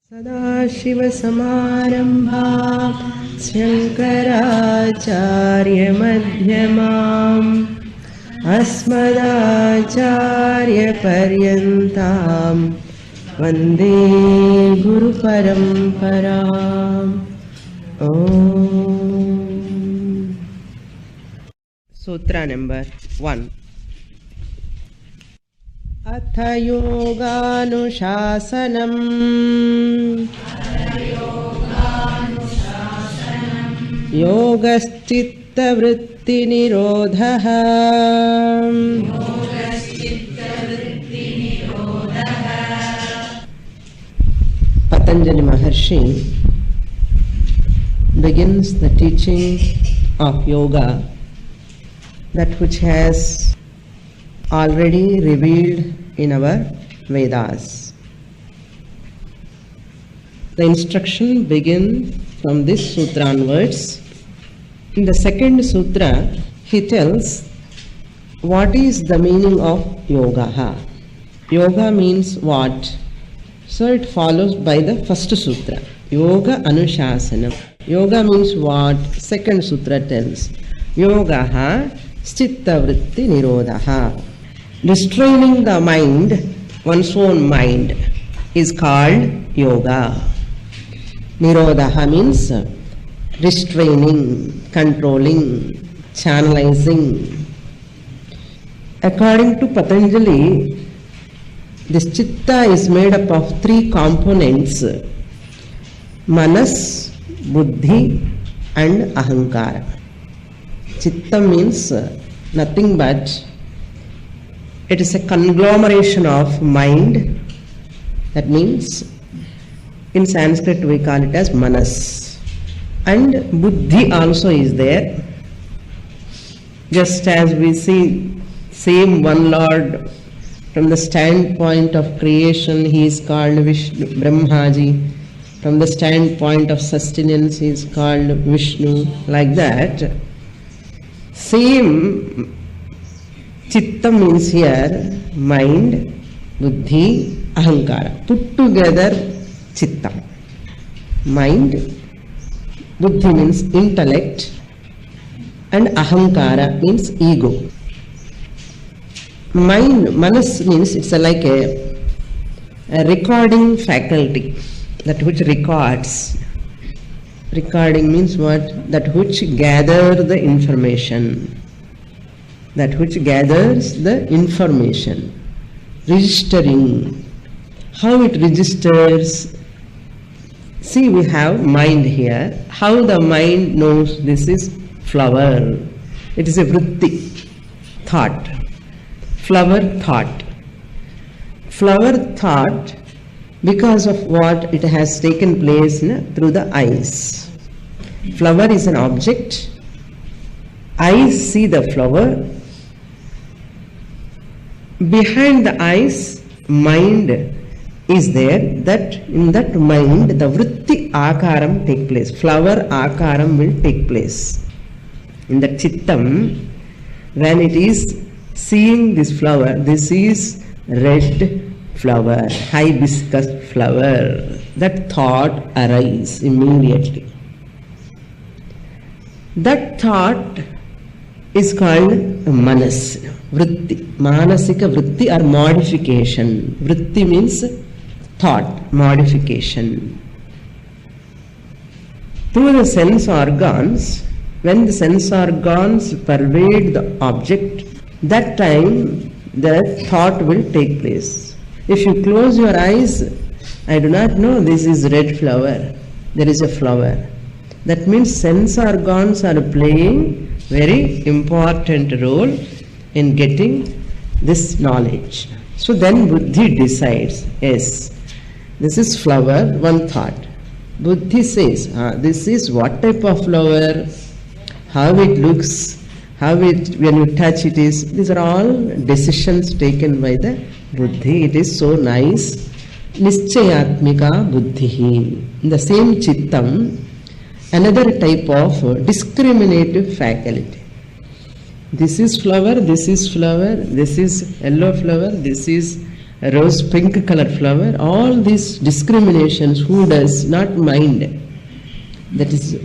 सदाशिवसमारम्भां शङ्कराचार्यमध्यमाम् अस्मदाचार्यपर्यन्तां वन्दे गुरुपरम्पराम्. Sutra number 1. अथ योगानुशासनम् योगश्चित्तवृत्तिनिरोधः. Patanjali Maharshi begins the teaching of yoga, that which has already revealed in our Vedas. The instruction begins from this sutra onwards. In the second sutra, he tells what is the meaning of yoga. Yoga means what? So it follows by the first sutra. Yoga Anushasanam. Yoga means what? Second sutra tells. Yoga Chittavritti Nirodha. Restraining the mind, one's own mind, is called yoga. Nirodha means restraining, controlling, channelizing. According to Patanjali, this chitta is made up of 3 components: manas, buddhi and ahankara. Chitta means nothing but it is a conglomeration of mind. That means in Sanskrit we call it as manas. And buddhi also is there. Just as we see same one Lord, from the standpoint of creation he is called Vishnu, Brahmaji. From the standpoint of sustenance he is called Vishnu. Like that, same chitta means here mind, buddhi, ahankara. Put together chitta. Mind, buddhi means intellect, and ahankara means ego. Mind, manas means it's like a recording faculty, that which records. Recording means what? That which gathers the information. That which gathers the information. Registering. How it registers? See, we have mind here. How the mind knows this is flower? It is a vritti, thought. Flower thought. Flower thought because of what it has taken place through the eyes. Flower is an object. Eyes see the flower. Behind the eyes, mind is there. That in that mind, the vritti akaram take place. Flower akaram will take place. In the chittam, when it is seeing this flower, this is red flower, hibiscus flower, that thought arises immediately. That thought is called manas, vritti, manasika vritti or modification. Vritti means thought, modification. Through the sense organs, when the sense organs pervade the object, that time the thought will take place. If you close your eyes, I do not know this is red flower, there is a flower. That means sense organs are playing very important role in getting this knowledge. So then buddhi decides, yes, this is flower, one thought. Buddhi says, this is what type of flower, how it looks, how it, when you touch it is. These are all decisions taken by the buddhi. It is so nice. Nischayatmika buddhihi. In the same chittam, another type of discriminative faculty. This is flower, this is flower, this is yellow flower, this is a rose pink color flower, all these discriminations, who does not mind? That is,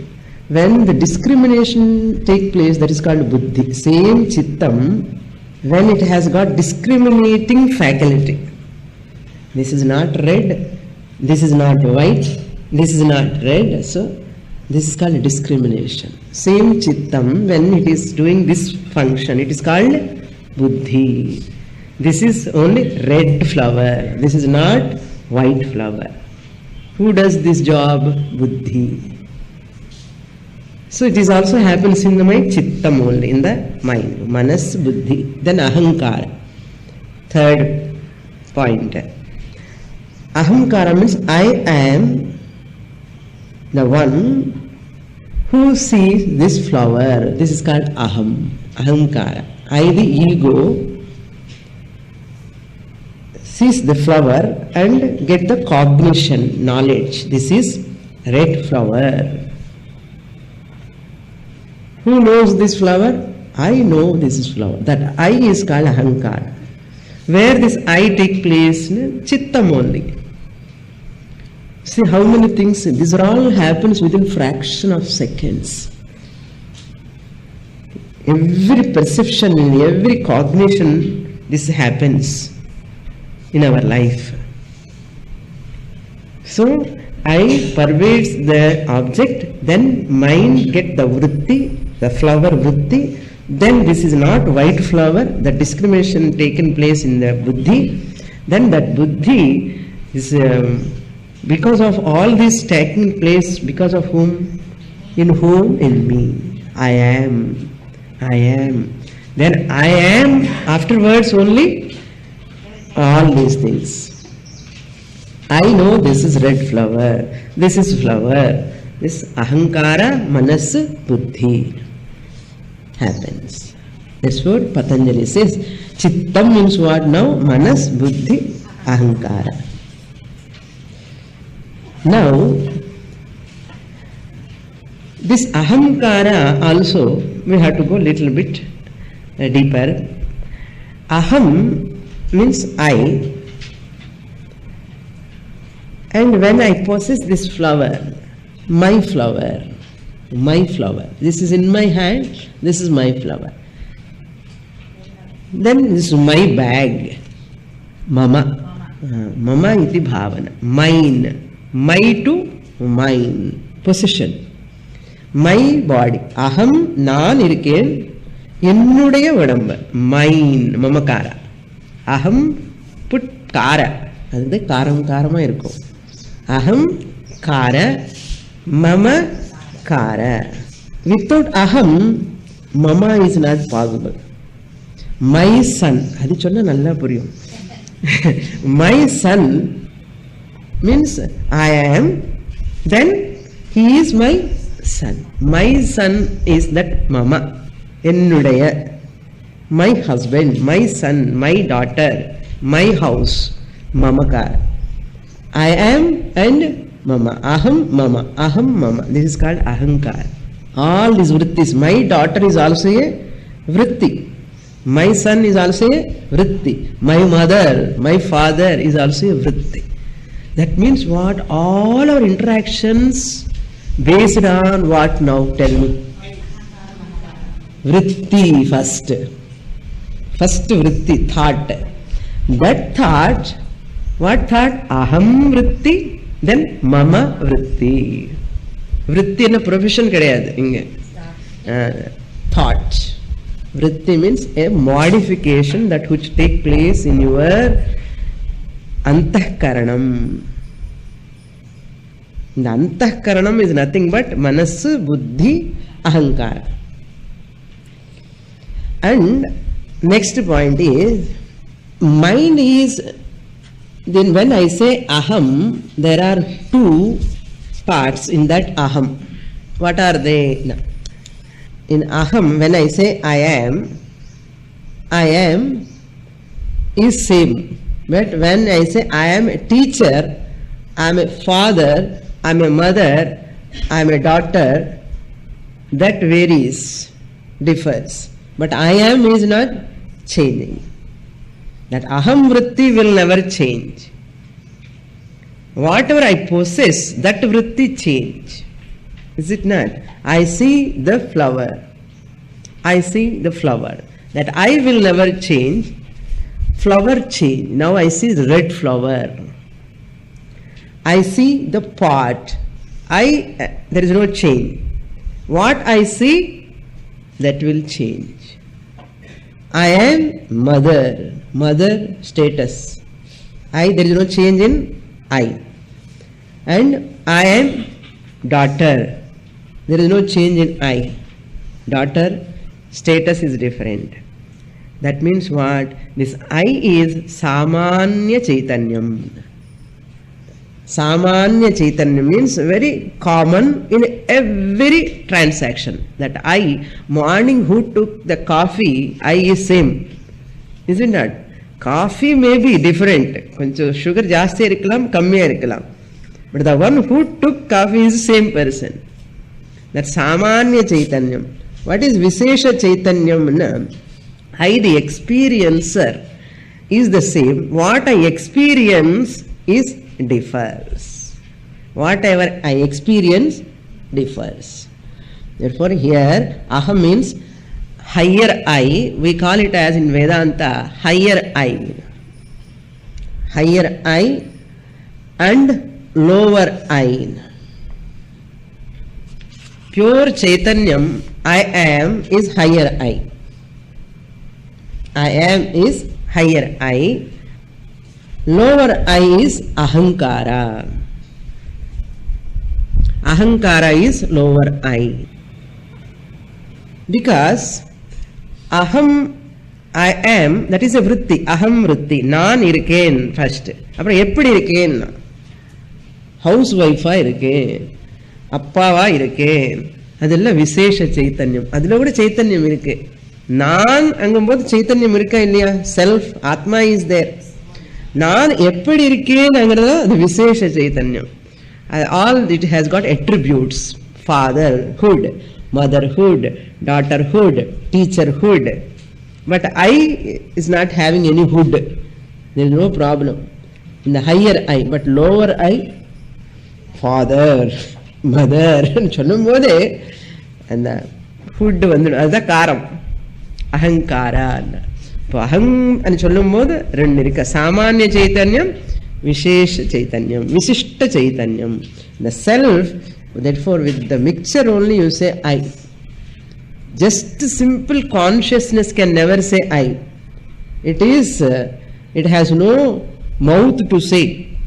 when the discrimination take place, that is called buddhi. Same chittam, when it has got discriminating faculty. This is not red, this is not white, this is not red, so this is called discrimination. Same chittam, when it is doing this function, it is called buddhi. This is only red flower, this is not white flower. Who does this job? Buddhi. So it is also happens in the mind, chittam only, in the mind. Manas, buddhi. Then ahankara. Third point. Ahankara means I am the one who sees this flower. This is called aham. Ahankara. I, the ego, sees the flower and get the cognition, knowledge. This is red flower. Who knows this flower? I know this is flower. That I is called ahankara. Where this I take place? Chittam only. See how many things, these are all happens within fraction of seconds. Every perception, in every cognition, this happens in our life. So, I pervades the object, then mind get the vritti, the flower vritti, then this is not white flower, the discrimination taken place in the buddhi, then that buddhi is, because of all this taking place, because of whom? In whom? In me. I am. Then I am, afterwards only, all these things. I know this is red flower, this is flower, this ahankara, manas, buddhi happens. That's what Patanjali says. Chittam means what now? Manas, buddhi, ahankara. Now, this ahankara also, we have to go little bit deeper. Aham means I, and when I possess this flower, my flower, this is in my hand, this is my flower. Then this is my bag, mama, mama iti bhavana, mine, my to mine, possession. My body, aham, naan irken, ennudaya vadamba, mine, mamakara. Aham, put kara, adhe karam karama irko. Aham, kara, mama, kara. Without aham, mama is not possible. My son, adi chonna nalla puriyum. My son means I am, then he is my son. My son is that mama, ennudaya. My husband, my son, my daughter, my house, mamakara. I am and mama, aham, mama. This is called ahankara. All these vrittis. My daughter is also a vritti. My son is also a vritti. My mother, my father is also a vritti. That means what? All our interactions based on what now? Tell me. Vritti first. First vritti, thought. That thought, what thought? Aham vritti, then mama vritti. Vritti in a profession kadayadu inge. Thought. Vritti means a modification that which take place in your antahkaranam. The antahkaranam is nothing but manasu, buddhi, ahankara. And next point is, mind is, then when I say aham, there are two parts in that aham. What are they? No. In aham, when I say I am is same. But when I say I am a teacher, I am a father, I am a mother, I am a daughter, that varies, differs. But I am is not changing. That aham vritti will never change. Whatever I possess, that vritti change. Is it not? I see the flower. I see the flower. That I will never change. Flower change. Now I see the red flower. I see the pot. There is no change. What I see, that will change. I am mother. Mother status. There is no change in I. And I am daughter. There is no change in I. Daughter status is different. That means what? This I is Samanya Chaitanyam. Samanya Chaitanya means very common in every transaction. That I, morning who took the coffee, I is same. Isn't that? Coffee may be different. Koncha sugar jaasti irikalam, kammiya irikalam. But the one who took coffee is the same person. That's Samanya Chaitanyam. What is Vishesha Chaitanyam? I, the experiencer, is the same. What I experience is differs. Whatever I experience differs. Therefore here aham means higher I. We call it as in Vedanta higher I. Higher I and lower I. Pure Chaitanyam, I am, is higher I. I am is higher I. Lower I is ahankara. Ahankara is lower I. Because aham, I am, that is a vritti. Aham vritti. Naan irukken first. Apra eppadi irukken? Housewife irukken. Appava irukken. Adella Vishesha Chaitanyam. Adilla kuda Chaitanyam irukke. Naan angumbodhu Chaitanyam irukka illaya? Self, Atma is there. Naan eppadi irukken angrada the Vishesha Chaitanyam. All it has got attributes. Fatherhood, motherhood, daughterhood, teacherhood. But I is not having any hood. There is no problem. In the higher I, but lower I, father, mother, and the food as the karam. Ahankara. Aham and Cholumod, Rendirika Samanya Chaitanyam, Vishesha Chaitanyam, Visishta Chaitanyam. The self, therefore, with the mixture only you say I. Just simple consciousness can never say I. It has no mouth to say.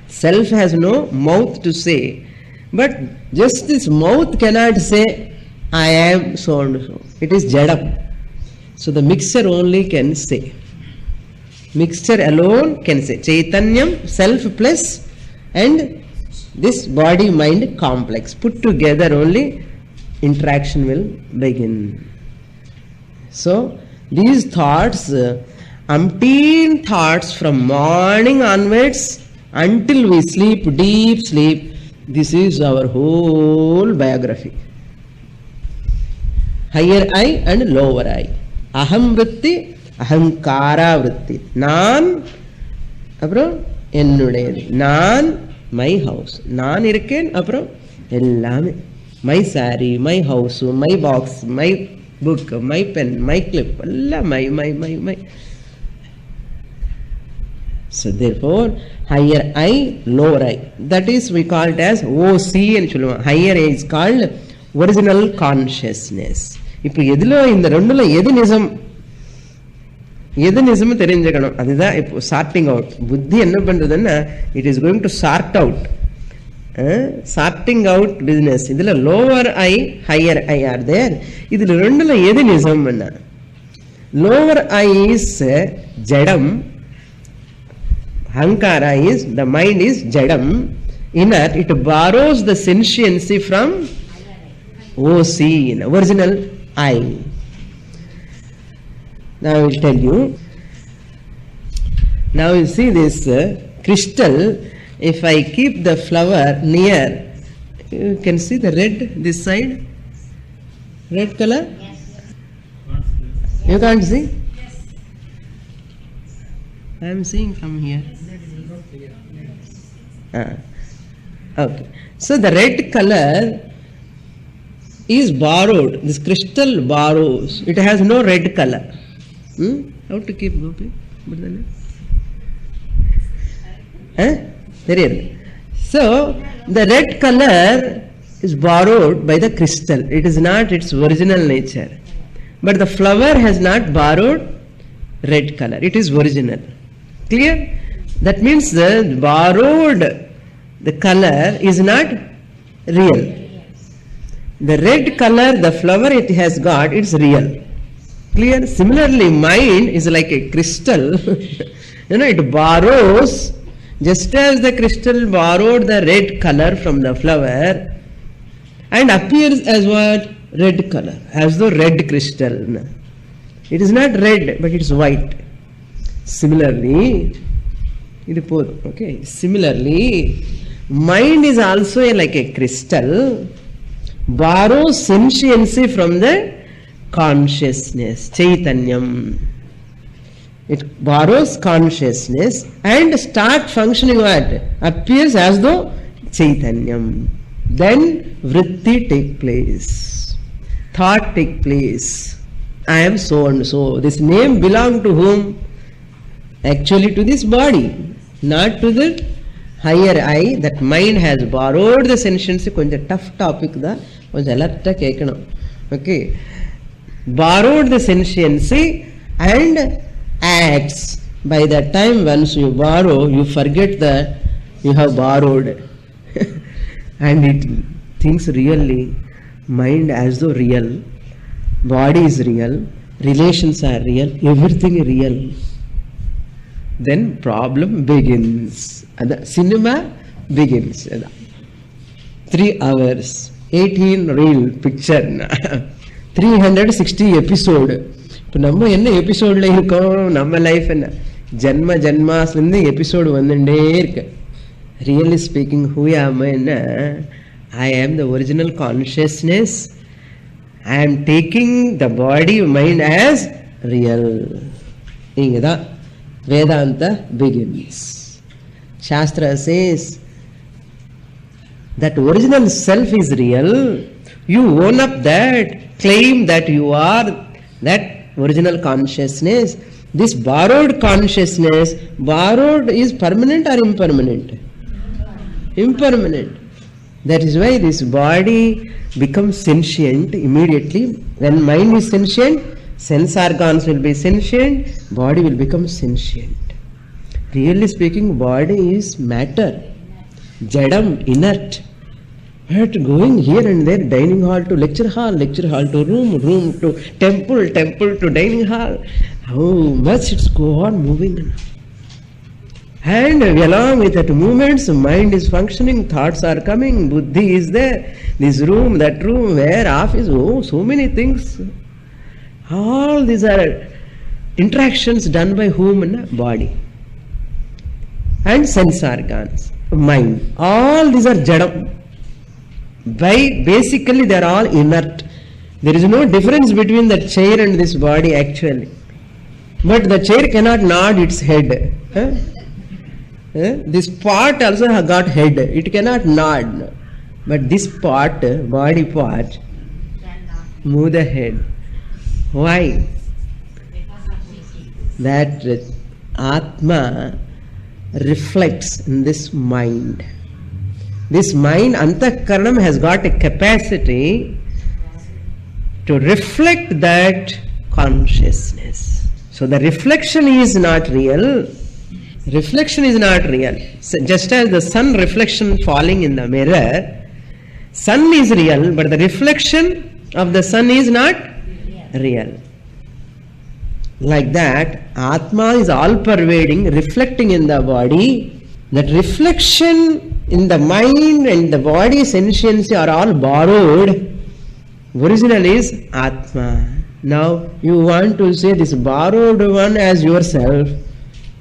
Self has no mouth to say. But just this mouth cannot say I am so and so. It is jadam. So the mixture only can say. Mixture alone can say. Chaitanyam, self plus, and this body-mind complex. Put together only interaction will begin. So these thoughts, umpteen thoughts from morning onwards until we sleep, deep sleep, this is our whole biography. Higher I and lower I. Aham vritti, ahankara vritti. Naan, apro ennudayadu. Naan, my house. Naan irukken, apro ellame. My saree, my house, my box, my book, my pen, my clip, all my. So therefore, higher I, lower I. That is, we call it as OC and Chuluma. Higher I is called original consciousness. இப்போ எதுல இந்த ரெண்டுல எது நிஜம் தெரிஞ்சுக்கணும். அதுதான் இப்போ sorting out. புத்தி என்ன பண்றதுன்னா it is going to sort out. Sorting out business. இதுல lower I, higher I are there. இதுல ரெண்டுல எது நிஜம்? லோவர் ஐ இஸ் ஜடம். Ahankara is, the mind is jadam, inert. It borrows the sentiency from OC, original I. Now I will tell you. Now you see this crystal. If I keep the flower near, you can see the red this side. Red color? Yes. You can't see? Yes. I am seeing from here. Okay. So the red color is borrowed. This crystal borrows. It has no red color. How to keep Gopi? So the red color is borrowed by the crystal. It is not its original nature. But the flower has not borrowed red color. It is original. Clear? That means the borrowed the color is not real. The red color, the flower it has got, it's real. Clear? Similarly, mind is like a crystal. It borrows, just as the crystal borrowed the red color from the flower and appears as what? Red color, as though red crystal. It is not red, but it is white. Similarly, mind is also like a crystal, borrows sentiency from the consciousness, Chaitanyam. It borrows consciousness and start functioning what? Appears as though Chaitanyam. Then vritti take place, thought take place. I am so and so. This name belongs to whom? Actually to this body, not to the higher I. That mind has borrowed the sentiency. Konja tough topic da. Konja alerta kekanam. Okay. Borrowed the sentiency and acts. By the time once you borrow, you forget that you have borrowed. And it thinks really, mind as though real, body is real, relations are real, everything is real. Then problem begins. The cinema begins. 3 hours, 18 reel picture, 360 episode. இப்போ நம்ம என்ன எபிசோட்ல இருக்கோம்? நம்ம life என்ன ஜன்மாஸ்லேருந்து episode வந்துட்டே இருக்கு. Really speaking, who am I? I am the original consciousness. I am taking the body, mind as real. Ingeda Vedanta begins. Shastra says that original self is real. You own up that, claim that you are that original consciousness. This borrowed consciousness, borrowed is permanent or impermanent? Impermanent. That is why this body becomes sentient immediately. When mind is sentient, sense organs will be sentient, body will become sentient. Really speaking, body is matter, jadam, inert. But going here and there, dining hall to lecture hall to room to temple to dining hall, how much it's go on moving. And along with that movements, mind is functioning, thoughts are coming, buddhi is there, this room, that room, where, office, so many things. All these are interactions done by whom? Body. And sense organs, mind. All these are jadam. Basically they are all inert. There is no difference between the chair and this body actually. But the chair cannot nod its head. This part also has got head. It cannot nod. But this part, body part, move the head. Why? That Atma reflects in this mind. This mind, Antakaranam, has got a capacity to reflect that consciousness. So the reflection is not real. Reflection is not real. So just as the sun reflection falling in the mirror, sun is real, but the reflection of the sun is not real. Like that, Atma is all pervading, reflecting in the body. That reflection in the mind and the body sentiency are all borrowed. Original is Atma. Now you want to say this borrowed one as yourself,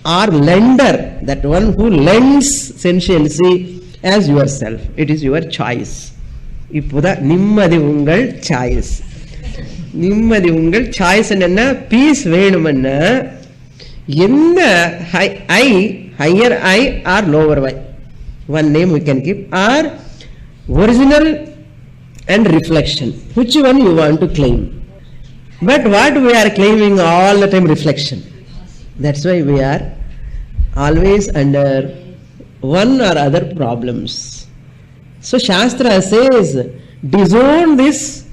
or lender, that one who lends sentiency as yourself. It is your choice. Ippoda nimmadi ungal choice. Nimmadi ungal choice enna peace venumanna In the higher I or lower Y, one name we can keep, or original and reflection. Which one you want to claim? But what we are claiming all the time? Reflection. That's why we are always under one or other problems. So Shastra says, disown this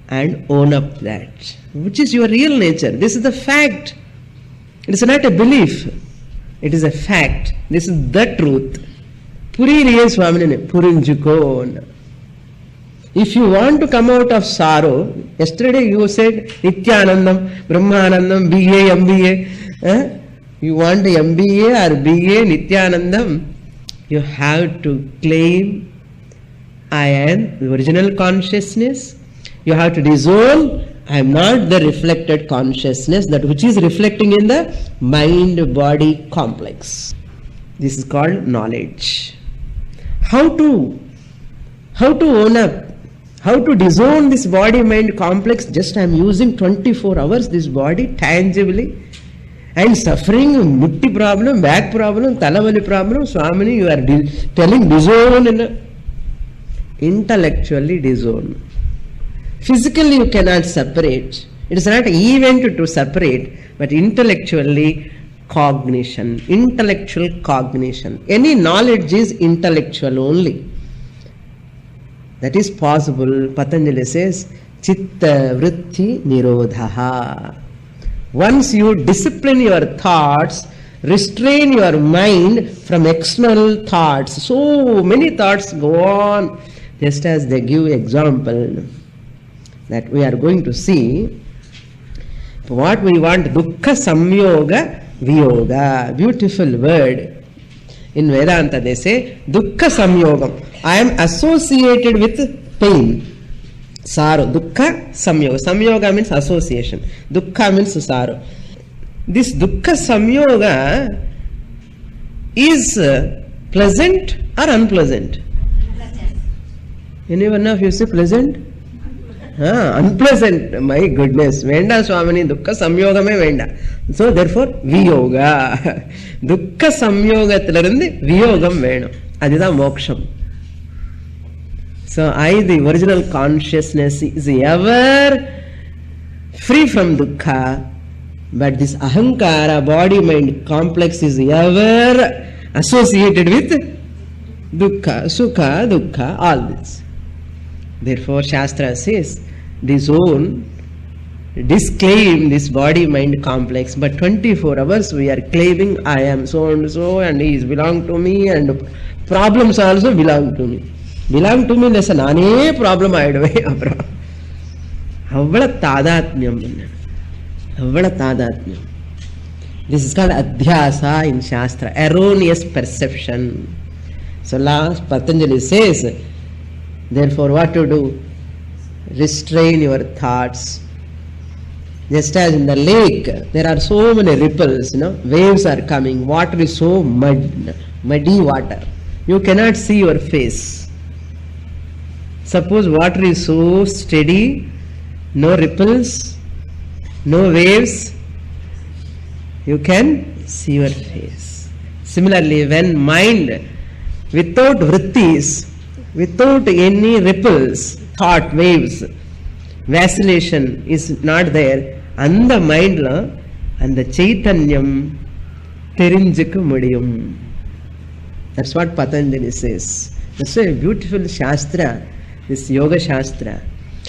and own up that, which is your real nature. This is the fact. It is not a belief. It is a fact. This is the truth. Puririye SWAMINI, Purinjuko. If you want to come out of sorrow, yesterday you said Nityanandam, Brahmanandam, BA, MBA. You want MBA or BA, Nityanandam, you have to claim I am the original consciousness. You have to disown I am not the reflected consciousness, that which is reflecting in the mind-body complex. This is called knowledge. How to own up? How to disown this body-mind complex? Just I am using 24 hours this body tangibly and suffering mutti problem, back problem, talavali problem. Swamini, you are telling disown, intellectually disown. Physically you cannot separate. It is not an event to separate, but intellectually cognition, intellectual cognition. Any knowledge is intellectual only. That is possible. Patanjali says, Chitta Vritti Nirodhaha. Once you discipline your thoughts, restrain your mind from external thoughts. So many thoughts go on. Just as they give example that we are going to see. What we want, Dukkha Samyoga Viyoga. Beautiful word. In Vedanta they say, Dukkha Samyogam. I am associated with pain. Sorrow. Dukkha Samyoga. Samyoga means association. Dukkha means sorrow. This Dukkha Samyoga is pleasant or unpleasant? Anyone of you say pleasant? Unpleasant. My goodness. Venda Swamini, Dukkha Samyogame Venda. So therefore, Viyoga. Dukkha Samyogathilirindi Viyogam Venam. Adida Moksham. So the original consciousness is ever free from Dukkha, but this Ahankara, body-mind complex is ever associated with Dukkha, Sukha, Dukkha, all this. Therefore, Shastra says, disown, disclaim this body-mind complex, but 24 hours we are claiming I am so and he is belong to me and problems also belong to me. Belong to me, listen, nane problem aidve. Avvala tadatmyam. Avvala tadatmyam. This is called adhyasa in Shastra, erroneous perception. So last Patanjali says, therefore what to do? Restrain your thoughts. Just as in the lake, there are so many ripples, waves are coming, water is so muddy water. You cannot see your face. Suppose water is so steady, no ripples, no waves, you can see your face. Similarly, when mind, without vrittis, without any ripples, thought, waves, vacillation is not there, and the mind, and the chaitanyam, terinjika mudiyam. That's what Patanjali says. That's a beautiful Shastra, this Yoga Shastra.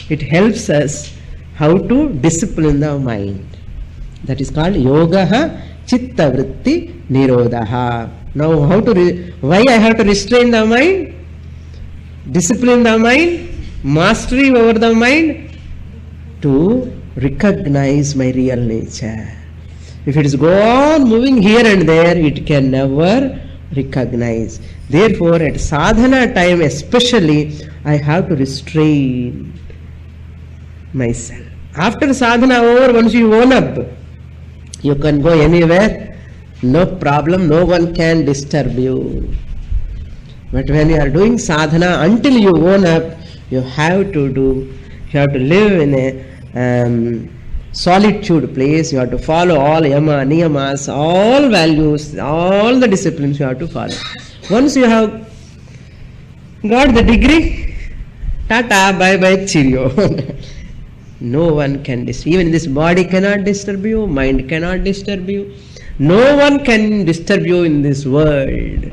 It helps us how to discipline the mind. That is called Yogaha Chitta Vritti Nirodhaha. Now why I have to restrain the mind? Discipline the mind? Mastery over the mind? To recognize my real nature. If it is go on moving here and there, it can never recognize. Therefore, at sadhana time especially, I have to restrain myself. After sadhana over, once you own up, you can go anywhere, no problem, no one can disturb you. But when you are doing sadhana, until you own up, you have to live in a solitude place. You have to follow all yama, niyamas, all values, all the disciplines you have to follow. Once you have got the degree, tata, bye bye, cheerio. No one can disturb. Even this body cannot disturb you, mind cannot disturb you. No one can disturb you in this world.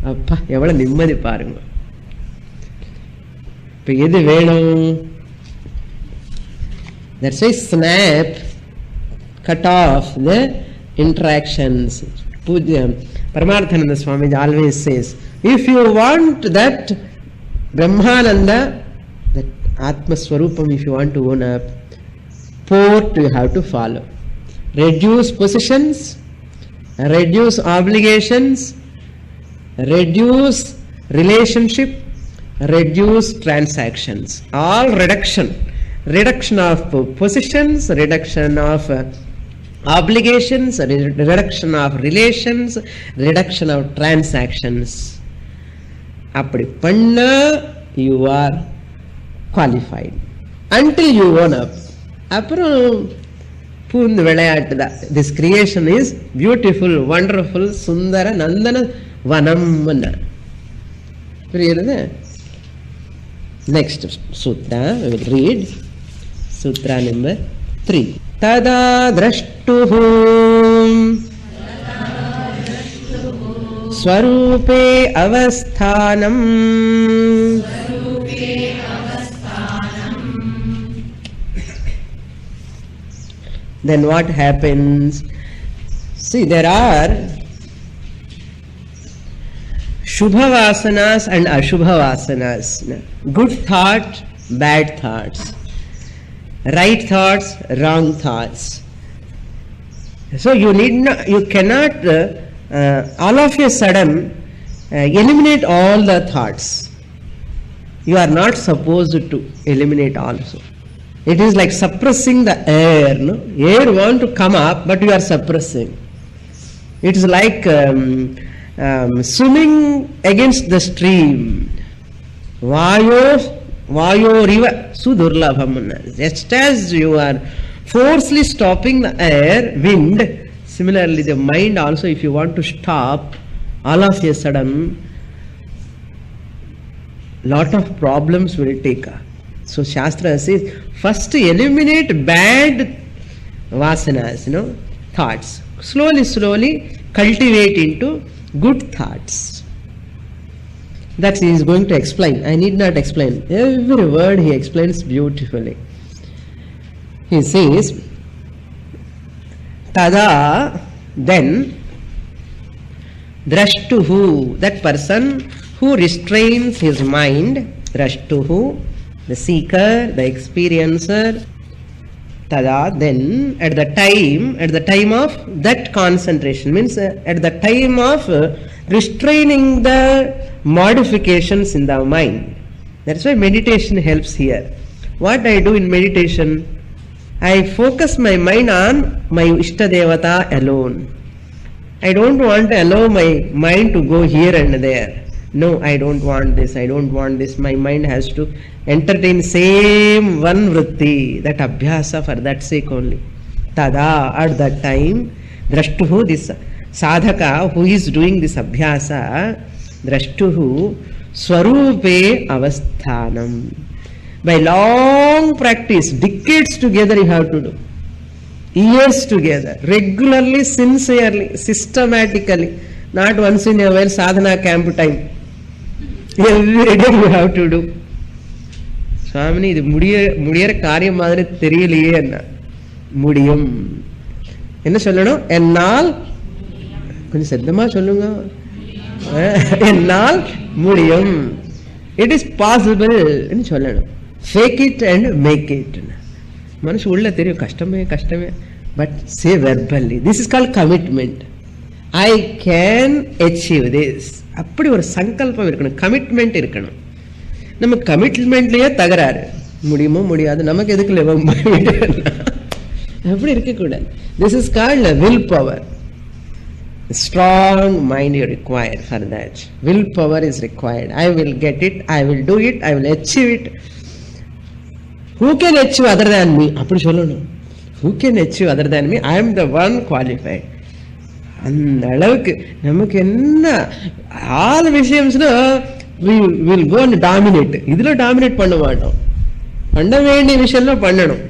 அப்பா எவ்வளோ நிம்மதி பாருங்க. இப்போ எது வேணும்? That's why snap, cut off the interactions. Paramarthananda Swami always says, if you want that Brahmananda, that Atma Swarupam, if you want to own up, port you have to follow. Reduce possessions, reduce obligations, reduce relationship, reduce transactions. All reduction of possessions, reduction of obligations, reduction of relations, reduction of transactions. அப்படி பண்ண you are qualified until you own up. அப்புறம் பூந்து விளையாட்டு தான். This creation is beautiful, wonderful, சுந்தர நந்தன வனம். புரியுது? Next sutra we will read. Sutra number 3. Tada drashtuhu swarupe avasthanam then what happens? See, there are Shubha vasanas and Ashubha vasanas. Good thought, bad thoughts. Right thoughts, wrong thoughts. So you cannot all of a sudden eliminate all the thoughts. You are not supposed to eliminate also. It is like suppressing the air. No? Air want to come up, but you are suppressing. It is like swimming against the stream. Vayo riva sudurlabham. Just as you are forcefully stopping the air, wind, similarly the mind also, if you want to stop, all of a sudden lot of problems will take up. So Shastra says, first eliminate bad vasanas, thoughts. Slowly cultivate into good thoughts. That he is going to explain. I need not explain. Every word he explains beautifully. He says, Tada, then, drashtuhu, that person who restrains his mind, drashtuhu, the seeker, the experiencer, tada, then, at the time of that concentration, means at the time of restraining the modifications in the mind. That's why meditation helps here. What I do in meditation, I focus my mind on my Ishtadevata alone. I don't want to allow my mind to go here and there. No, I don't want this, I don't want this. My mind has to entertain same one vritti, that abhyasa, for that sake only. Tada, at that time, drashtuhu, this sadhaka who is doing this abhyasa, drashtuhu, swarupe avasthanam. By long practice, decades together you have to do. Years together, regularly, sincerely, systematically, not once in a while, sadhana camp time. Every day you have to do. Swamini, இது முடியற காரியம் மாதிரி தெரியலையே என்ன முடியும் என்ன சொல்லணும் என்னால் கொஞ்சம் சத்தமா சொல்லுங்க என்னால் முடியும் it is possible ன்னு சொல்லணும் fake it and make it மனசு உள்ள தெரியும் கஷ்டமே but say verbally this is called commitment I can achieve this அப்படி ஒரு சங்கல்பம் இருக்கணும் கமிட்மெண்ட் இருக்கணும் நம்ம கமிட்மெண்ட்லயே தகராறு முடியுமோ முடியாது நமக்கு எதுக்கு அப்படி இருக்க கூடாது this is called will power strong mind you require for that will power is required I will get it I will do it I will achieve it who can achieve other than me அப்படி சொல்லணும் Who can achieve other than me? I am the one qualified. அந்த அளவுக்கு நமக்கு என்ன all விஷயம்ஸ்னா we will go and dominate. இதுல dominate பண்ண மாட்டோம். பண்ண வேண்டிய விஷயம்லாம் பண்ணணும்.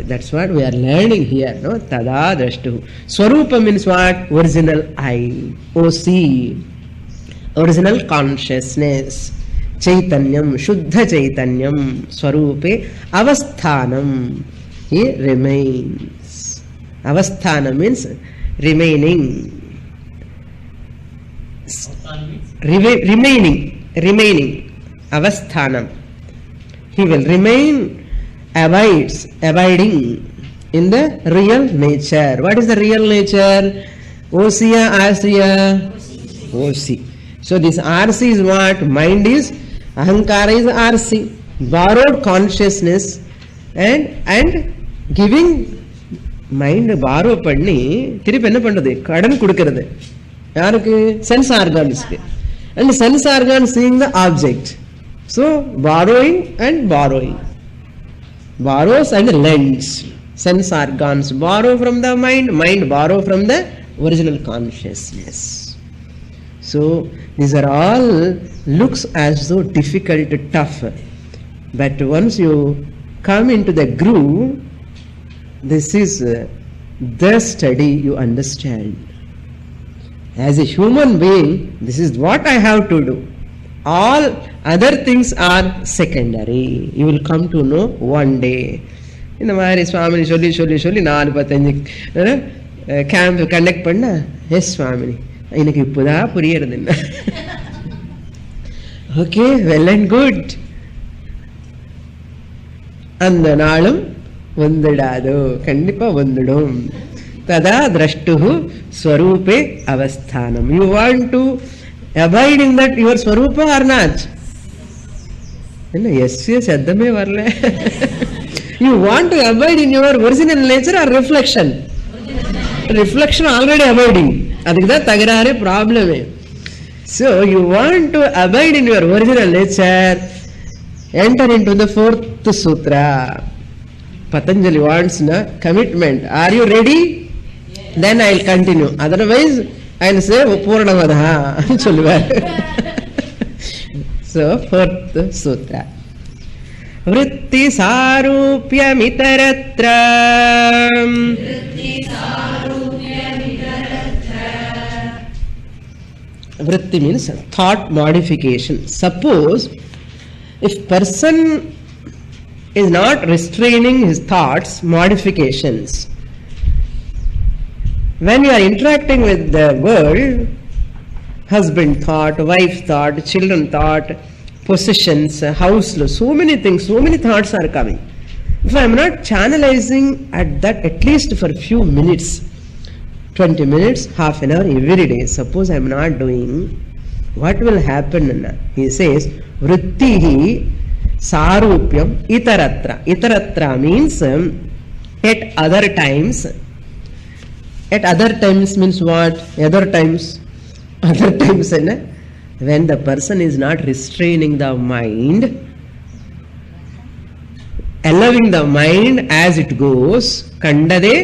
That's what we are learning here, no? Tada drashtu. Swarupa means what? Original I, OC, original consciousness. Chaitanyam, Shuddha Chaitanyam, Swarupe, Avasthanam. He remains. Avasthana means remaining. Remaining. Avasthanam. He will remain, abiding in the real nature. What is the real nature? OC or RC? OC. So this RC is what? Mind is, Ahankara is RC. Borrowed consciousness and giving mind borrow பண்ணி திருப்பி என்ன பண்றது? கடன் கொடுக்கிறது. யாருக்கு? Sense ஆர்கான்ஸ்க்கு. And sense organs seeing the object. So borrowing and borrowing. Borrows and lends. Sense organs borrow from the mind, mind borrow from the original consciousness. So these are all looks as though difficult, tough. But once you come into the groove, this is the study you understand. As a human being, this is what I have to do. All other things are secondary. You will come to know one day. இந்த மாதிரி சுவாமினி சொல்லி 4-5 camp conduct பண்ண, S சுவாமினி எனக்கு இப்போதான் புரியறது என்ன. Okay, well and good. அந்த நாளும் வந்துடாதோ, கண்டிப்பா வந்துடும். Tada drashtuhu swarupe avasthanam. You want to abide in that your swarupa or not? Yes, addame varle. You want to abide in your original nature or reflection? Reflection already abiding. Adikku da tagarare problem. So you want to abide in your original nature, enter into the 4th sutra. Patanjali wants commitment. Are you ready? Then I will continue. Otherwise, I will say Purnavadaha. So, 4th sutra. Vritti sarupyamitharatra. Vritti means thought modification. Suppose if person is not restraining his thoughts, modifications. When you are interacting with the world, husband thought, wife thought, children thought, possessions, house, so many things, so many thoughts are coming. If I am not channelizing at that at least for a few minutes, 20 minutes, half an hour every day, suppose I am not doing, what will happen? He says, Vrittihi sarupyam itaratra. Itaratra means at other times. At other times means what? Other times when the person is not restraining the mind, allowing the mind as it goes. Kandade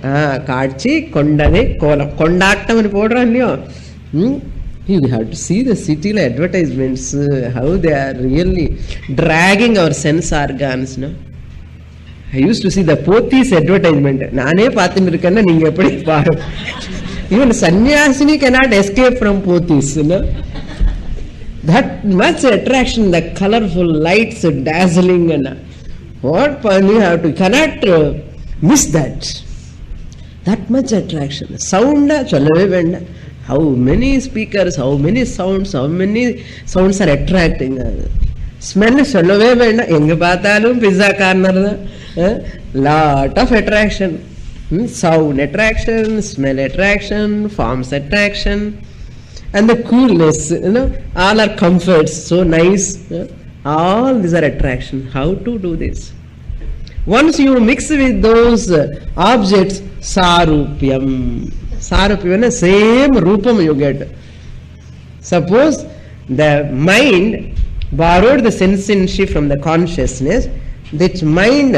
kaadchi kondade kolam kondaktam ani podran illiyo. You have to see the city advertisements, how they are really dragging our sense organs, no? I used to see the Pothis advertisement. Nane paathinirukkanna neenga eppadi paaru. Even sannyasini cannot escape from Pothis, you know. That much attraction, the colorful lights dazzling, and what you have to cannot miss that. That much attraction. Sound chalave venda. How many speakers, how many sounds are attracting. Smell chalave venda. Enga paathalum pizza corner. Lot of attraction. Sound attraction, smell attraction, forms attraction, and the coolness, all are comforts, so nice. All these are attraction. How to do this? Once you mix with those objects, sarupyam. Sarupyam, same rupam you get. Suppose the mind borrowed the sensation from the consciousness, That mind,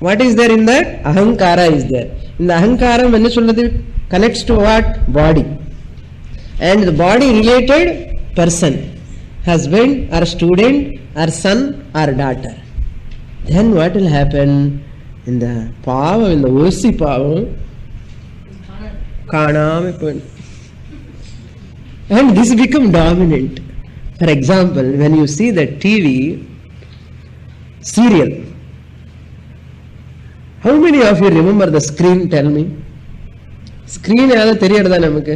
what is there in that? Ahankara is there. In the Ahankara, when it connects to what? Body. And the body related person, husband or student or son or daughter. Then what will happen? In the Pava, in the Osi Pava, Kanam, and this become dominant. For example, when you see the TV serial, how many of you remember the screen? Tell me. Screen ஏதாவது தெரியாதா நமக்கு?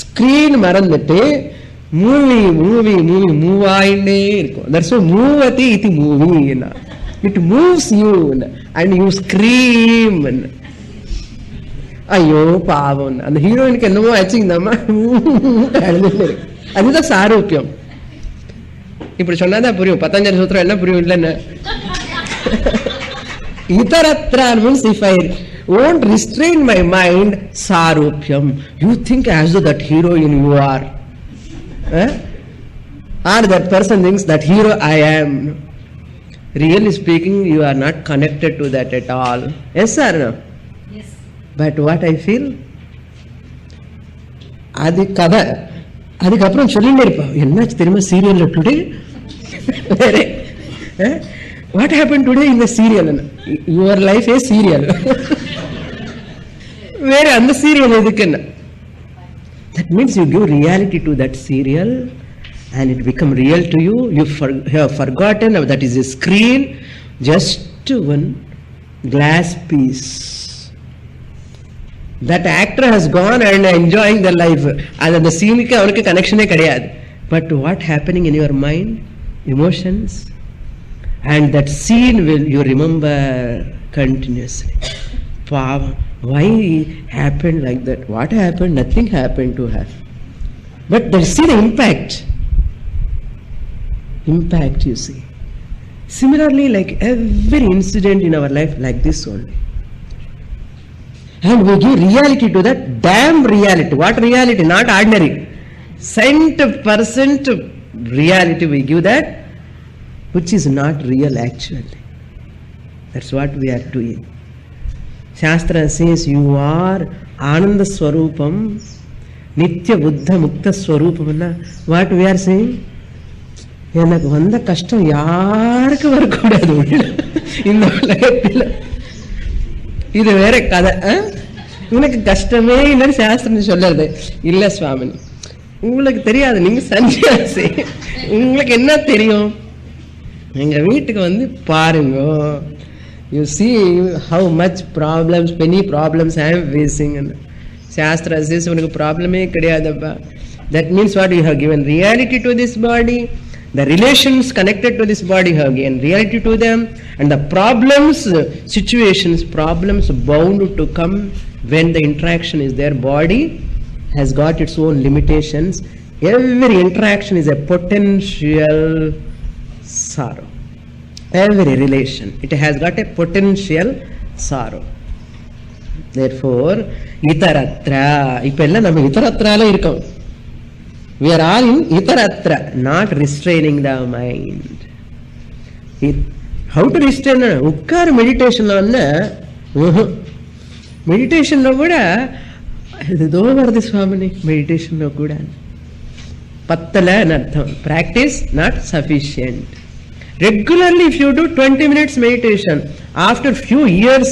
Screen மறந்துட்டு movie move ஆயிட்டே இருக்கும். That's why மூவதி இது movie. It moves you and you scream. ஐயோ பாவம், அந்த ஹீரோயினுக்கு என்னமோ ஆச்சுங்கம்மா, அதுதான் சாரூக்கியம். இப்படி சொன்னாதான் புரியும். பதஞ்சலி சூத்திரம் என்ன புரியும் இல்லைன்னு. Itaratra means if I won't restrain my mind, sarupyam. You think as though that heroine you are. Or that person thinks that hero I am. Really speaking, you are not connected to that at all. Yes or no? Yes. But what I feel? அது கதை. அதுக்கப்புறம் சொல்லிட்டே இருப்பா, என்னாச்சு தெரியுமா சீரியல்ல today? What happened today in the serial? Your life is serial. Where on the serial edukena? That means you give reality to that serial and it become real to you. You have forgotten that is a screen, just one glass piece. That actor has gone and enjoying the life. And the scene ku avanukku connection e kediyadu. But what happening in your mind? Emotions. And that scene will you remember continuously. Why happened like that? What happened? Nothing happened to her. But they see the impact. Impact, you see. Similarly, like every incident in our life, like this only. And we give reality to that damn reality. What reality? Not ordinary. Cent% reality we give that, which is not real actually. That's what we are doing. Shastra says you are Ananda Swarupam, Nitya Buddha Mukta Swarupam. What we are saying? எனக்கு வந்த கஷ்டம் யாருக்கு வரக்கூடாது இந்த உலகத்தில். இது வேற கதை. உனக்கு கஷ்டமே இல்லைன்னு சாஸ்திரம் சொல்லுறது இல்ல சுவாமினி. உங்களுக்கு தெரியாது, நீங்க சன்னியாசி, உங்களுக்கு என்ன தெரியும்? எங்க வீட்டுக்கு வந்து பாருங்க. You see how much problems, many problems I am facing. Shastra says உனக்கு ப்ராப்ளமே கிடையாதுப்பா. That means what? You have given reality to this body. The relations connected to this body have given reality to them. And the problems, situations, problems bound to come when the interaction is there. Body has got its own limitations. Every interaction is a potential sorrow. Every relation, it has got a potential sorrow. Therefore, itaratra. இப்பெல்ல நம்ம இத்தரத்ரால இருக்கோம். We are all in itaratra, not restraining the mind. How to restrain? உட்கார் மெடிடேஷன்ல வந்து மெடிடேஷன்ல கூட ஏதோ வருது சுவாமினி. மெடிடேஷன்ல கூட பத்தலன்னு அர்த்தம். Practice not sufficient. Regularly, if you do 20 minutes meditation, after few years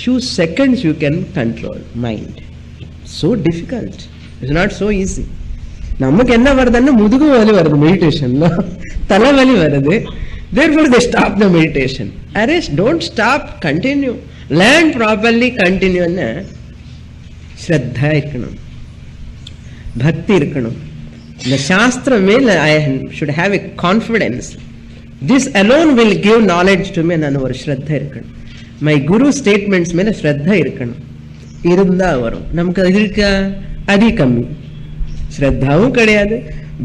few seconds you can control mind. So difficult. It's not so easy. நமக்கு என்ன வருதுன்னா முதுகு வலி வருது மெடிடேஷன்ல, தலைவலி வருது. Therefore they stop the meditation. Arrest, don't stop, continue. Learn properly, continue. ஸ்ரத்தா இருக்கணும், பக்தி இருக்கணும். The Shastra மேல I should have a confidence. This alone will give knowledge to me. நான் ஒரு ஸ்ரத்தா இருக்கணும். My Guru statements மேல ஸ்ரத்தா இருக்கணும். இருந்தா வரும். நமக்கு அது இருக்கா? அது கம்மி. ஸ்ரத்தாவும் கிடையாது,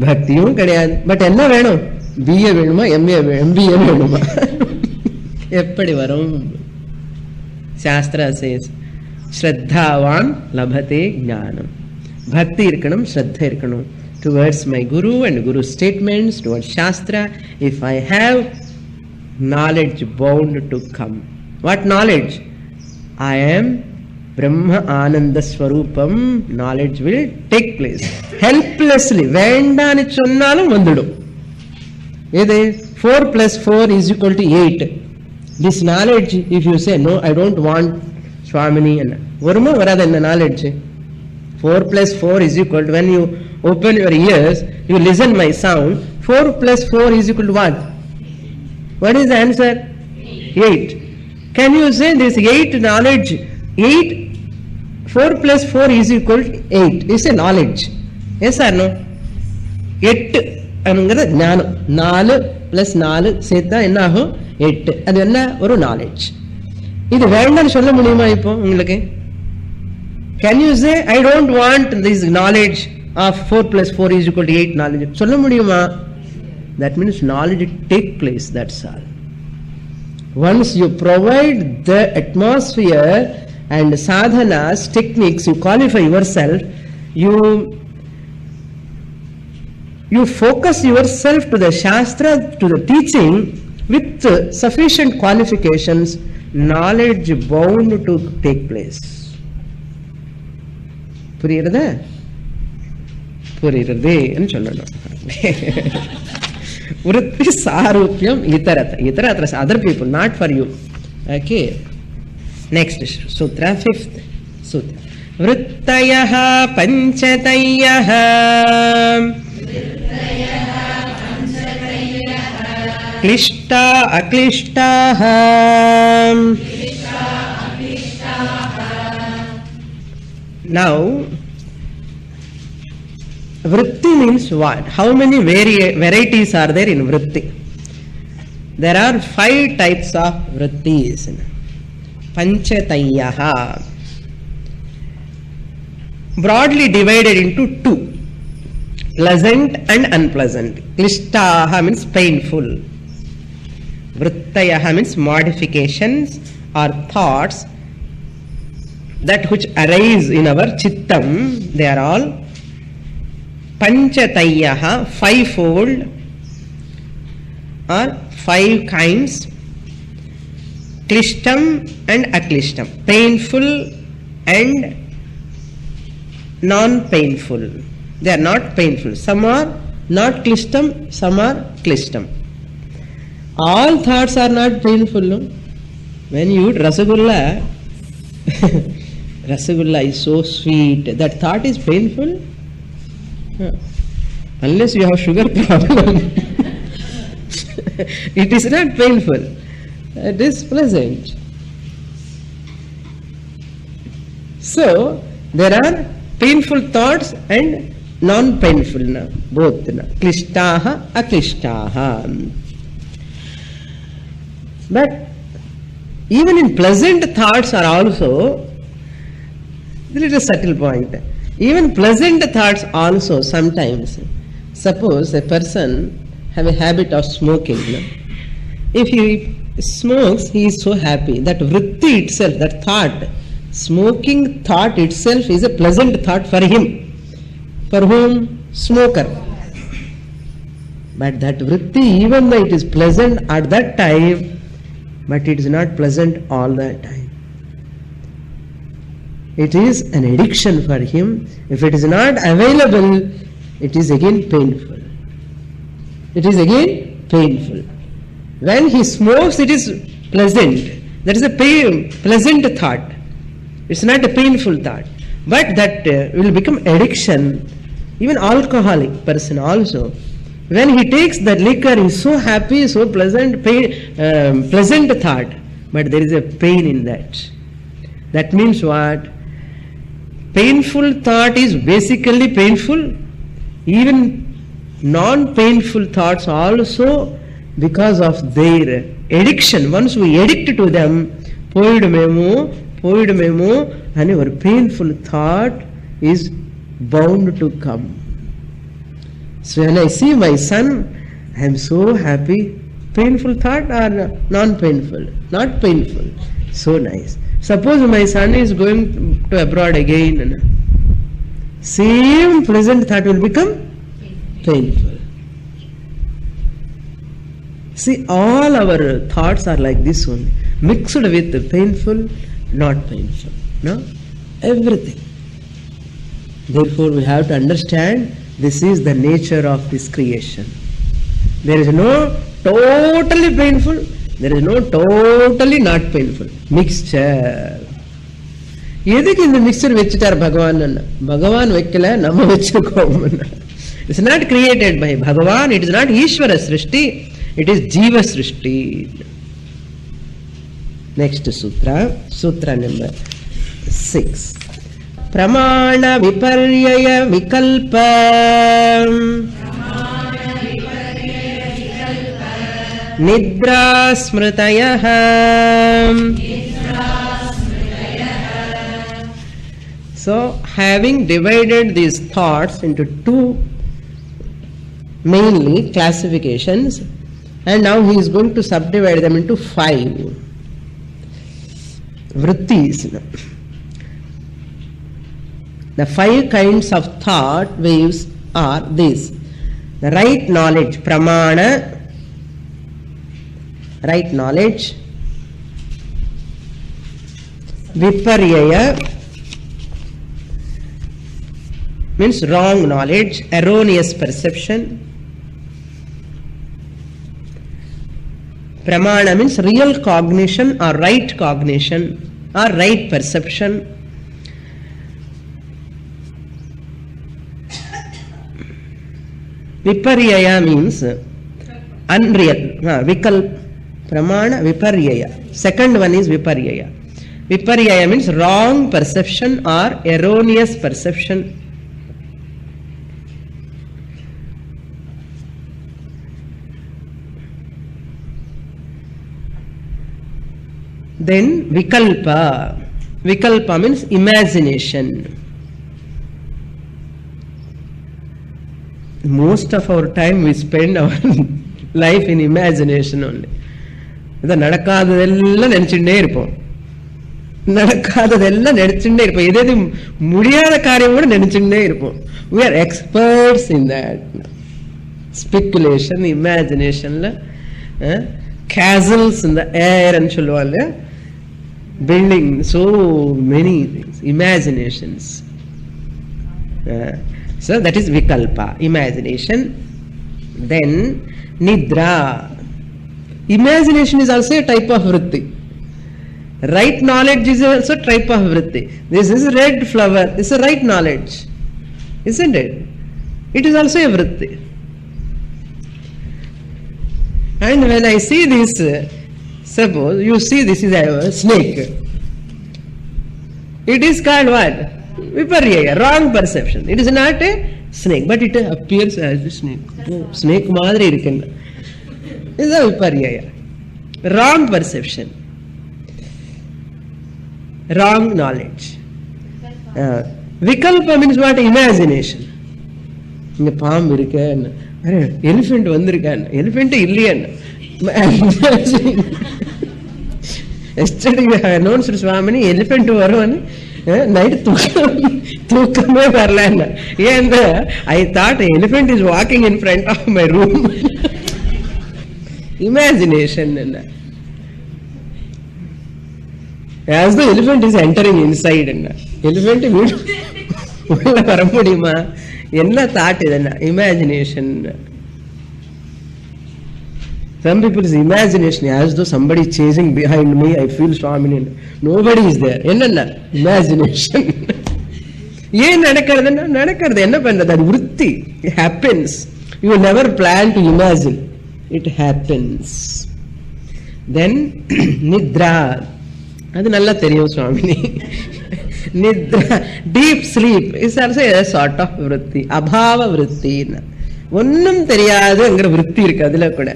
பக்தியும் கிடையாது. பட் என்ன வேணும்? BA வேணுமா, MA MBA வேணுமா? எப்படி வரும்? Shastra says ஸ்ரத்தாவான் லபதே ஞானம். பக்தி இருக்கணும், ஸ்ரத்தா இருக்கணும். towards my Guru and Guru's statements, towards Shastra, if I have knowledge bound to come. What knowledge? I am Brahma Ananda Swarupam. Knowledge will take place. Helplessly. Vendani chonnalum vandudu. 4 plus 4 is equal to 8. This knowledge, if you say, no, I don't want Swamini, and Varma Varada in the knowledge. 4 plus 4 is equal to, when you open your ears, you listen my sound, 4 plus 4 is equal to what? What is the answer? 8. Can you say this 8 knowledge? 4 plus 4 is equal to 8. It's a knowledge. Yes or no? 8. அங்கிறது ஞானம். 4 plus 4 சேர்த்தா என்ன ஆகும்? 8. அது என்ன? ஒரு knowledge. இது வேண்டாம்னு சொல்ல முடியுமா இப்போ உங்களுக்கு? Can you say, I don't want this knowledge of 4 plus 4 is equal to 8 knowledge? சொல்ல முடியுமா? That means knowledge take place, that's all. Once you provide the atmosphere and sadhanas, techniques, you qualify yourself, you focus yourself to the Shastra, to the teaching with sufficient qualifications, knowledge bound to take place. புரியுறதா? புரியுறதே என்று சொல்லணும். Vritti sarupyam itaratra, other people, not for you. Okay. Next sutra, 5th sutra. Vrittayaha panchatayaha klishta aklishtaha. Now, vritti means what? How many varieties are there in vritti? There are 5 types of vrittis. Panchatayaha. Broadly divided into 2. Pleasant and unpleasant. Klishtaha means painful. Vrittayaha means modifications or thoughts that which arise in our chittam. They are all Panchatayaha, 5-fold or 5 kinds. Klishtam and aklishtam, painful and non-painful. They are not painful. Some are not klishtam, some are klishtam. All thoughts are not painful. No? When you eat Rasagulla, Rasagulla is so sweet. That thought is painful. Unless you have sugar problem. It is not painful. It is pleasant. So, there are painful thoughts and non-painful. Both. Klishtaha, aklishtaha. But even in pleasant thoughts are also, there is a subtle point. Even pleasant thoughts also sometimes. Suppose a person have a habit of smoking. If he smokes, he is so happy. That vritti itself, that thought, smoking thought itself is a pleasant thought for him. For whom? Smoker. But that vritti, even though it is pleasant at that time, but it is not pleasant all the time. It is an addiction for him. If it is not available, it is again painful. It is again painful. When he smokes, it is pleasant. That is a pleasant thought. It's not a painful thought. But that will become addiction. Even alcoholic person also. When he takes that liquor, he is so happy, so pleasant, pleasant thought. But there is a pain in that. That means what? Painful thought is basically painful. Even non-painful thoughts also, because of their addiction. Once we addict to them, poidumemo, and our painful thought is bound to come. So when I see my son, I am so happy. Painful thought or non-painful? Not painful. So nice. Suppose my son is going to abroad again. Same pleasant thought will become painful. See, all our thoughts are like this only, mixed with painful, not painful. No? Everything. Therefore, we have to understand this is the nature of this creation. There is no totally painful, there is no totally not painful. Mixture. எதுக்கு இந்த mixer வச்சுட்டார் பகவான்? பகவான் வைக்கல, நம்ம வச்சிருக்கோம். It's not created by Bhagavan, it is not Ishvara Srishti, it is Jiva Srishti. Next sutra, sutra number 6. Pramana viparyaya vikalpa nidra smritayah. So, having divided these thoughts into two mainly classifications, and now he is going to subdivide them into 5 vrittis. The 5 kinds of thought waves are these: the right knowledge, pramana, right knowledge; viparyaya means wrong knowledge, erroneous perception; pramana means real cognition or right cognition or right perception; viparyaya means unreal, pramana viparyaya. Second one is viparyaya. Viparyaya means wrong perception or erroneous perception. Then vikalpa. Vikalpa means imagination. Most of our time we spend our life in imagination only. இதை நடக்காததெல்லாம் நினைச்சுட்டே இருப்போம், நடக்காததெல்லாம் நினைச்சுட்டே இருப்போம், எது முடியாத காரியம் கூட நினைச்சுட்டே இருப்போம். We are experts in that. Speculation, imaginationல castles in the air and சொல்லுவாங்க, building so many things, imaginations. So that is vikalpa, imagination. Then nidra. Imagination is also a type of vritti. Right knowledge is also a type of vritti. This is a red flower, this is a right knowledge, isn't it? It is also a vritti. And when I see this, suppose you see this is a snake, it is called what? Viparyaya, wrong perception. It is not a snake, but it appears as a snake. Snake madri irukkenna. This is a viparyaya, wrong perception, wrong knowledge. Vikalpa means what? Imagination. இங்க பாம்பு இருக்கேன்னு, elephant வந்திருக்கான்னு, elephant இல்லையான்னு. Yesterday I announced to Swamini, elephant வருவான்னு, night தூக்கமே வரலன்னு. ஏன்? I thought elephant is walking in front of my room. Imagination. As the elephant is entering inside, elephant உள்ள வர முடியுமா? என்ன தாட் இதுன்னா? Imagination. Some people's imagination, as though somebody is chasing behind me, I feel Swamini. Nobody is there. Enna? Imagination. ஏன் நடக்கிறதுன்னா, நடக்கிறது என்ன பண்றது? அது விருத்தி. It happens. You will never plan to imagine. It happens. Then nidra. அது நல்லா தெரியும் Swamini. Nidra, deep sleep is also a sort of vritti. Abhava vritti. ஒன்னும் தெரியாதுங்கிற விருத்தி இருக்கு அதுல கூட.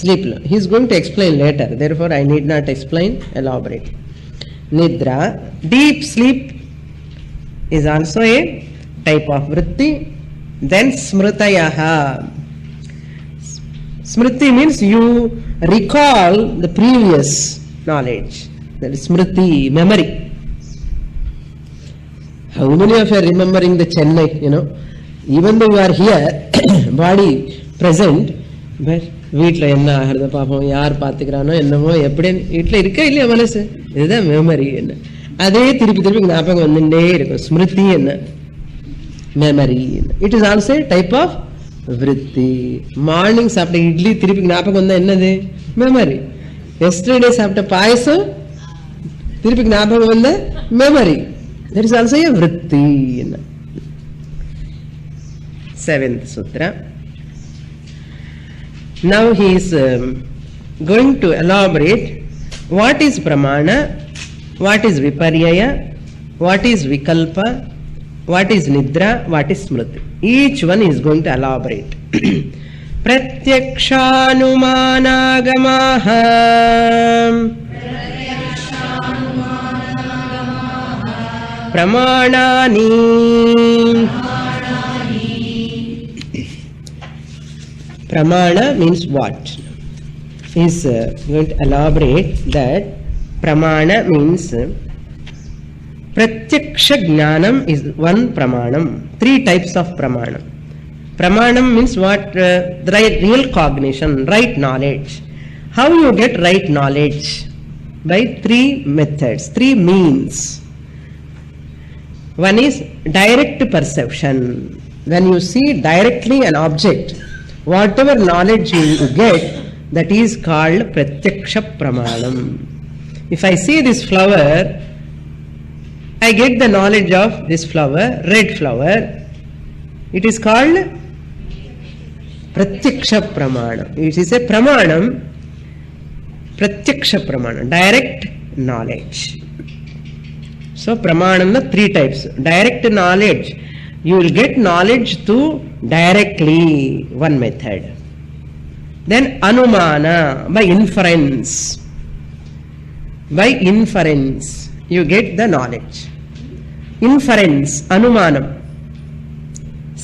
Sleep. He is going to explain later. Therefore, I need not explain, elaborate. Nidra, deep sleep, is also a type of vritti. Then smritayaha. Smriti means you recall the previous knowledge. That is smriti, memory. How many of you are remembering the Chennai? Even though you are here, body present, but வீட்டில் என்ன ஆகிறது பார்ப்போம், யார் பார்த்துக்கிறானோ என்னமோ எப்படின்னு வீட்டில் இருக்கா இல்லையா மனசு, இதுதான் மெமரி. என்ன அதே திருப்பி திருப்பி ஞாபகம் வந்துட்டே இருக்கும். ஸ்மிருதி என்ன, memory. It is also type of விருத்தி. மார்னிங் சாப்பிட்ட இட்லி திருப்பி ஞாபகம் வந்தா என்னது, மெமரி. எஸ்டர்டே சாப்பிட்ட பாயசம் திருப்பி ஞாபகம் வந்த memory. That is also a விருத்தி. என்ன seventh Shudra. Now he is going to elaborate what is pramana, what is viparyaya, what is vikalpa, what is nidra, what is smriti. Each one is going to elaborate. Pratyakshanumanaagamaha pramanani. Pramana means what? He is going to elaborate that pramana means pratyaksha jnanam is one pramanam. Three types of pramanam. Pramanam means what? The real cognition, right knowledge. How you get right knowledge? By three methods, three means. One is direct perception. When you see directly an object, whatever knowledge you get, that is called pratyaksha pramanam. If I see this flower, I get the knowledge of this flower, red flower. It is called pratyaksha pramanam. It is a pramanam, pratyaksha pramanam, direct knowledge. So pramanam, the three types. Direct knowledge, you will get knowledge through directly, one method. Then anumana, by inference. By inference you get the knowledge. Inference, anumanam.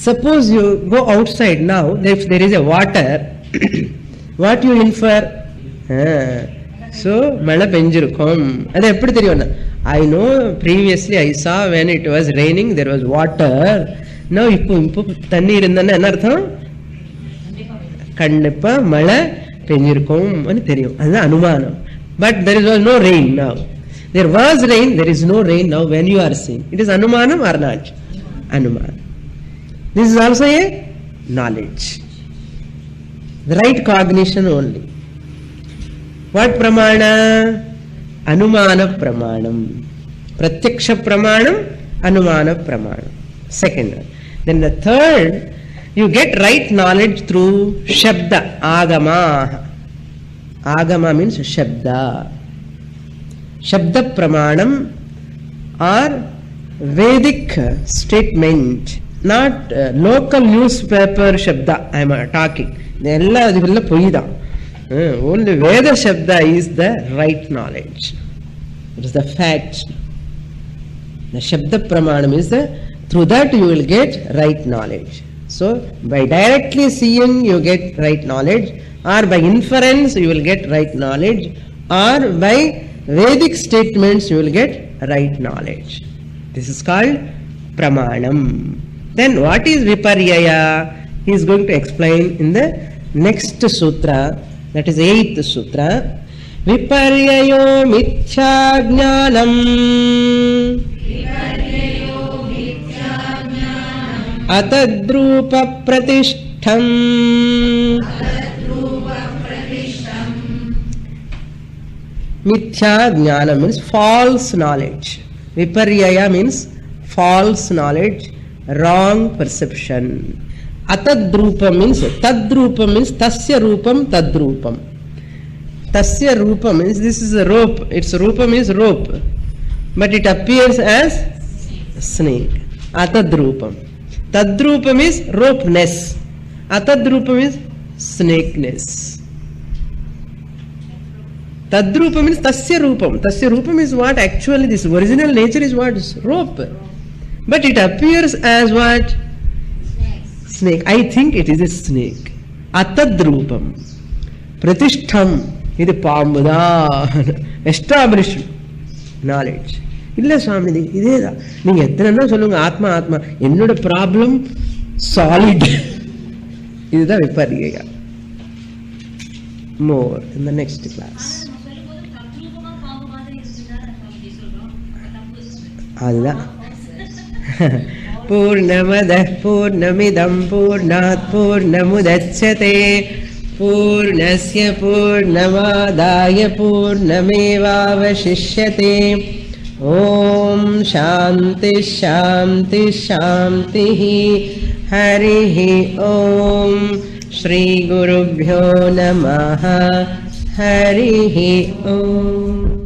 Suppose you go outside now, if there is a water, what you infer? So mala penjirukom. Adu eppadi theriyum? I know previously I saw when it was raining there was water. Now இப்போ தண்ணி இருந்தானே என்ன அர்த்தம்? கண்டிப்பா மழை பெஞ்சிருக்கும் ன்னு தெரியும். அதுதான் அனுமானம். But there was no rain now. There was rain, there is no rain now when you are seeing. It is anumanam or not? Anumanam. This is also a knowledge. The right cognition only. What pramana? Anumana pramanam. Pratyaksha pramanam, anumana pramanam. Second. Then the third, you get right knowledge through shabda, agama. Agama means shabda. Shabda pramanam or Vedic statement, not local newspaper shabda I am talking. Ella adivella poida. Only Veda shabda is the right knowledge. It is the fact. The shabda pramanam is the, through that you will get right knowledge. So by directly seeing you get right knowledge, or by inference you will get right knowledge, or by Vedic statements you will get right knowledge. This is called pramanam. Then what is viparyaya? He is going to explain in the next sutra, that is 8th sutra. Viparyayo mithya jnanam atadrupa pratishtham. Mithya jnana means false knowledge. Viparyaya means false knowledge, wrong perception. Atadrupa means, tadrupa means tasya rupam tadrupam. Tasya rupa means this is a rope. Its rupa means rope, but it appears as snake. Atadrupam. Tadrupa means ropeness. Atadrupa means snakeness. Tadrupa means tasya rupam. Tasya rupam is what? Actually this original nature is what? Rope. But it appears as what? Snake. I think it is a snake. Atadrupam. Pratishtham. It is pambuda. Established knowledge. இல்ல சுவாமிஜி இதேதான். நீங்க எத்தனை சொல்லுங்க ஆத்மா ஆத்மா. என்னோட problem solid. இதுதான் விபர்யா. More in the next class. அதுதான் பூர்ணமதః பூர்ணமிதம் பூர்ணாத் பூர்ணமுதச்யதே பூர்ணஸ்ய பூர்ணமாதாய பூர்ணமேவாவசிஷ்யதே. ஓம் சாந்தி சாந்தி சாந்தி. ஹரிஹி ஓம். ஸ்ரீ குருப்யோ நமः. ஹரிஹி ஓம்.